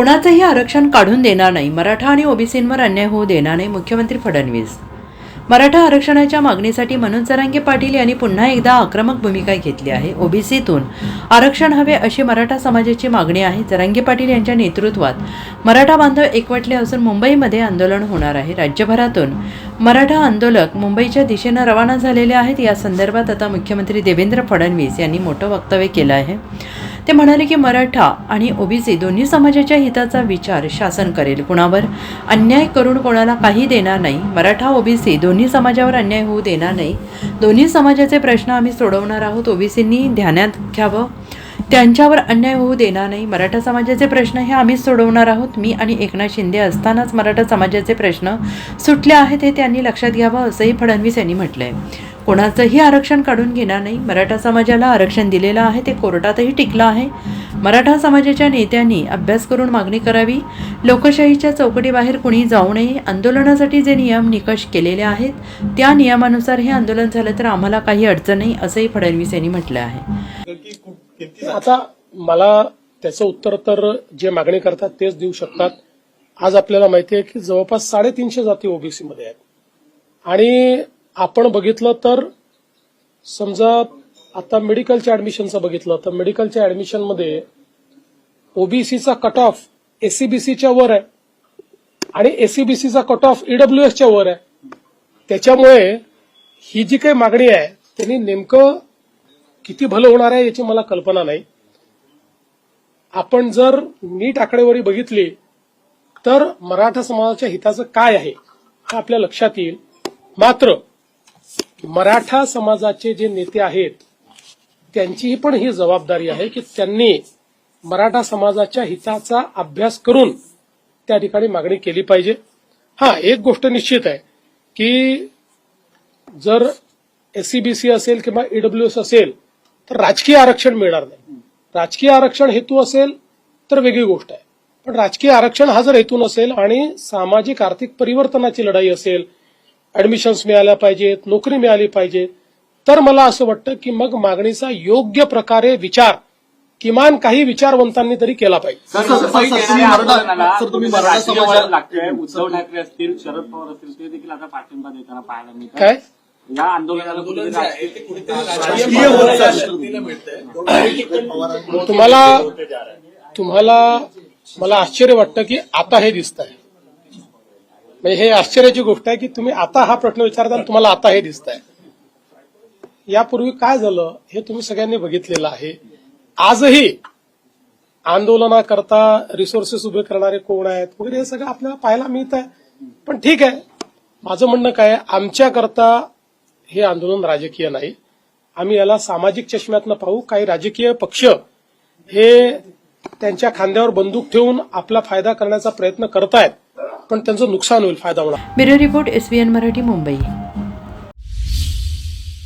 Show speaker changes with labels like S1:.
S1: कोणाचंही आरक्षण काढून देणार नाही, मराठा आणि ओबीसींवर अन्याय होऊ देणार नाही, मुख्यमंत्री फडणवीस. मराठा आरक्षणाच्या मागणीसाठी मनोज जरांगे पाटील यांनी पुन्हा एकदा आक्रमक भूमिका घेतली आहे. ओबीसीतून आरक्षण हवे अशी मराठा समाजाची मागणी आहे. जरांगे पाटील यांच्या नेतृत्वात मराठा बांधव एकवटले असून मुंबईमध्ये आंदोलन होणार आहे. राज्यभरातून मराठा आंदोलक मुंबईच्या दिशेनं रवाना झालेले आहेत. या संदर्भात आता मुख्यमंत्री देवेंद्र फडणवीस यांनी मोठं वक्तव्य केलं आहे. ते म्हणाले की मराठा आणि ओबीसी दोन्ही समाजाच्या हिताचा विचार शासन करेल, कुणावर अन्याय करून कोणाला काही देणार नाही. मराठा ओबीसी दोन्ही समाजावर अन्याय होऊ देणार नाही. दोन्ही समाजाचे प्रश्न आम्ही सोडवणार आहोत. ओबीसींनी ध्यानात घ्यावं, त्यांच्यावर अन्याय होऊ देणार नाही. मराठा समाजाचे प्रश्न हे आम्हीच सोडवणार आहोत. मी आणि एकनाथ शिंदे असतानाच मराठा समाजाचे प्रश्न सुटले आहेत हे त्यांनी लक्षात घ्यावं, असंही फडणवीस यांनी म्हटलंय. कोणाचंही आरक्षण काढून घेणार नाही. मराठा समाजाला आरक्षण दिलेलं आहे, ते कोर्टातही टिकलं आहे. मराठा समाजाच्या नेत्यांनी अभ्यास करून मागणी करावी. लोकशाहीच्या चौकटीबाहेर कुणी जाऊ नये. आंदोलनासाठी जे नियम निकष केलेले आहेत त्या नियमानुसार हे आंदोलन झालं तर आम्हाला काही अडचण नाही, असंही फडणवीस यांनी म्हटलं आहे.
S2: आता मला त्याचं उत्तर तर जे मागणी करतात तेच देऊ शकतात. आज आपल्याला माहिती आहे की जवळपास 350 जाती ओबीसी मध्ये आहेत आणि आपण बघितलं तर समजा आता मेडिकलच्या ऍडमिशनचं बघितलं तर मेडिकलच्या ऍडमिशन मध्ये ओबीसीचा कट ऑफ एससीबीसीच्या वर आहे आणि एससीबीसीचा कट ऑफ ईडब्ल्यूएसच्या वर आहे. त्याच्यामुळे ही जी काही मागणी आहे त्यांनी नेमकं किती भलं होणार आहे याची मला कल्पना नाही. आपण जर नीट आकडेवारी बघितली तर मराठा समाजाच्या हिताचं काय आहे हे आपल्या लक्षात येईल. मात्र मराठा समाजाचे जे नेते आहेत त्यांचीही पण ही जबाबदारी आहे की त्यांनी मराठा समाजाच्या हिताचा अभ्यास करून त्या ठिकाणी मागणी केली पाहिजे. एक गोष्ट निश्चित आहे की जर एससीबीसी असेल किंवा ईडब्ल्यूएस असेल तर राजकीय आरक्षण मिळणार नाही. राजकीय आरक्षण हेतू असेल तर वेगळी गोष्ट आहे, पण राजकीय आरक्षण हा जर हेतू नसेल आणि सामाजिक आर्थिक परिवर्तनाची लढाई असेल, ऍडमिशन्स मिळाल्या पाहिजेत, नोकरी मिळाली पाहिजे, तर मला असं वाटतं की मग मागणीचा योग्य प्रकारे विचार किमान काही विचारवंतांनी तरी केला पाहिजे.
S3: उद्धव ठाकरे असतील, शरद पवार असतील, ते देखील आता पाठिंबा देताना पाहायला मिळतात.
S2: काय
S3: या आंदोलनाला
S2: तुम्हाला मला आश्चर्य वाटतं की आता हे दिसत आहे. म्हणजे हे आश्चर्याची गोष्ट आहे की तुम्ही आता हा प्रश्न विचारता आणि तुम्हाला आता हे दिसत आहे. यापूर्वी काय झालं हे तुम्ही सगळ्यांनी बघितलेलं आहे. आजही आंदोलनाकरता रिसोर्सेस उभे करणारे कोण आहेत वगैरे हे सगळं आपल्याला पाहायला मिळत आहे. पण ठीक आहे, माझं म्हणणं काय, आमच्याकरता हे आंदोलन राजकीय नाही. आम्ही याला सामाजिक चष्म्यातनं पाहू. काही राजकीय पक्ष हे त्यांच्या खांद्यावर बंदूक ठेवून आपला फायदा करण्याचा प्रयत्न करतायत, पण त्यांचं नुकसान होईल, फायदा होणार.
S1: Bureau report, SBN Marathi, Mumbai.